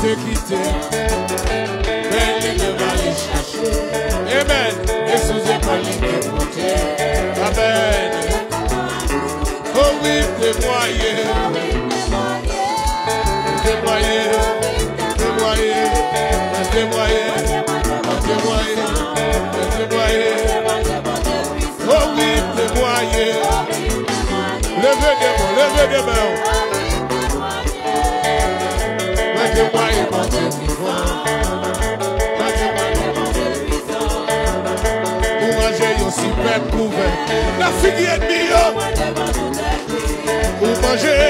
te quitter. Mais il ne va les chercher. Amen. Et sous épaule, il te porter. Amen. Oh oui, témoigner. Témoigner. Témoigner. Témoigner. Témoigner. Témoigner. Oh oui, témoigner. Levez des mains, levez des mains. Moi témoigner mon Dieu vivant. Moi témoigner mon Dieu vivant. Pour manger au super couvert. La fille ennemie. Pour manger.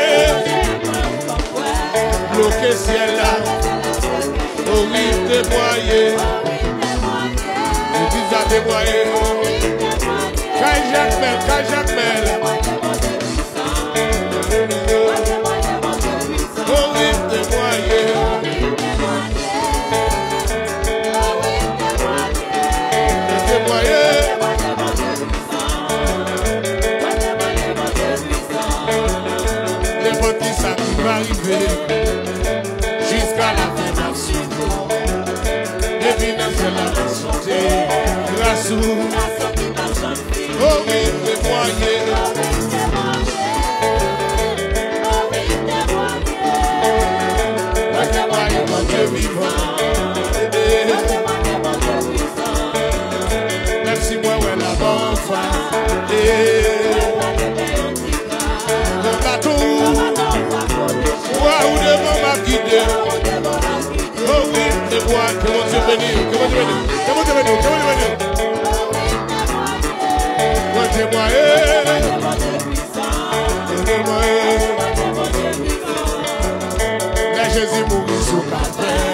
Bloqué ciel là. Oh oui, témoigner. Je dis à témoigner. Quand Jacques Mel. Oh oui, témoigner. Témoigner. N'importe qui ça qui va arriver jusqu'à la fin d'absurde. L'évidence c'est la santé. Grâce au oh oui, témoigner. Moi témoigner mon Dieu vivant. Même si moi ouais la bonne femme. Le bateau. Moi ou devant ma guide. Oh oui, témoigner. Que mon Dieu bénisse. Que mon Dieu bénisse. Que mon Dieu bénisse. Que mon Dieu bénisse. Témoigner. Mais Jésus mourit sous Calvaire.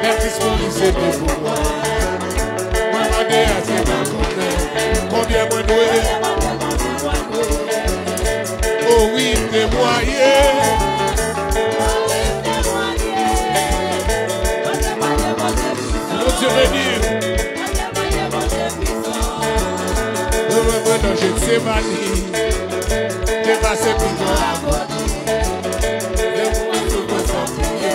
Mais Christ mourit c'était pour moi. Moi m'a dit à ce combien moi doué. Oh oui, témoigner. Mon Dieu béni. Dans Gethsémani, j'ai passé plus de l'agonie. Les mots se ressentir.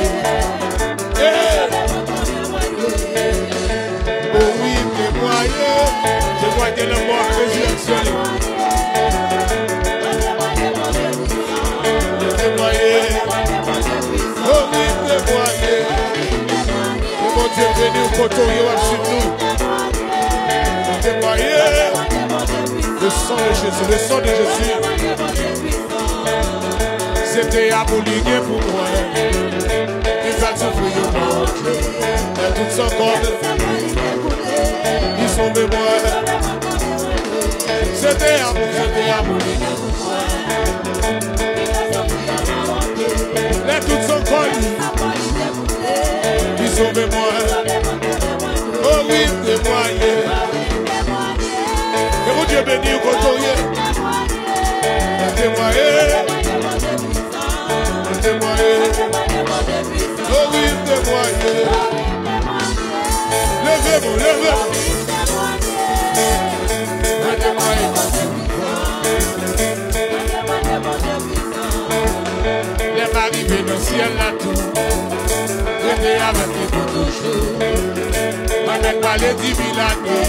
Oh oui, témoigner. Je vois que le mort résurrection. Témoigner. Oh oui, témoigner. Que mon Dieu venu au coteau, il va sur nous. Témoigner. Le sang de Jésus, le sang de Jésus. C'était aboli pour moi. Il va souffrir au monde. Et tout son corps, ils sont de moi. C'était aboli pour moi. Et tout son corps, ils sont de moi. Oh oui, témoigner. Que mon Dieu bénisse au coteau. Témoigner. Témoigner. Oh oui, témoigner. Levez-vous, levez-vous. Les m'arrivés dans le ciel là tout. J'étais avec les toujours. Avec pas les 10 000 années.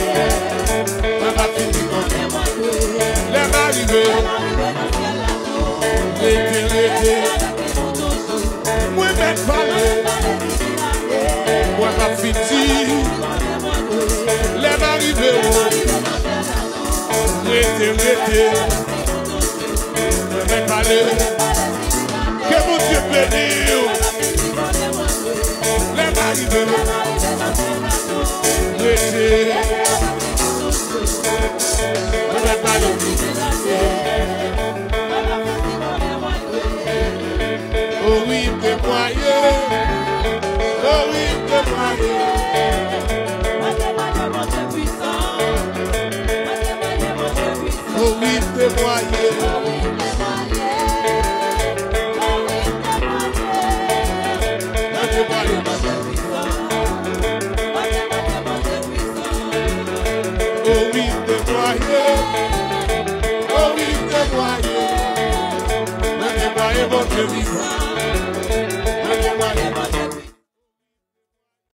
On va finir comme les m'arrivés. L'été. Moi même parler. Moi pas finir. Les m'arrivés. L'été. Moi même parler. Que mon Dieu bénisse. Les m'arrivés. L'été. Moi même parler. Oh oui, témoigner. Oh oui, témoigner. Oh oui, témoigner. Oh oui, témoigner. Oh oui, témoigner. Témoigner, mon Dieu vivant.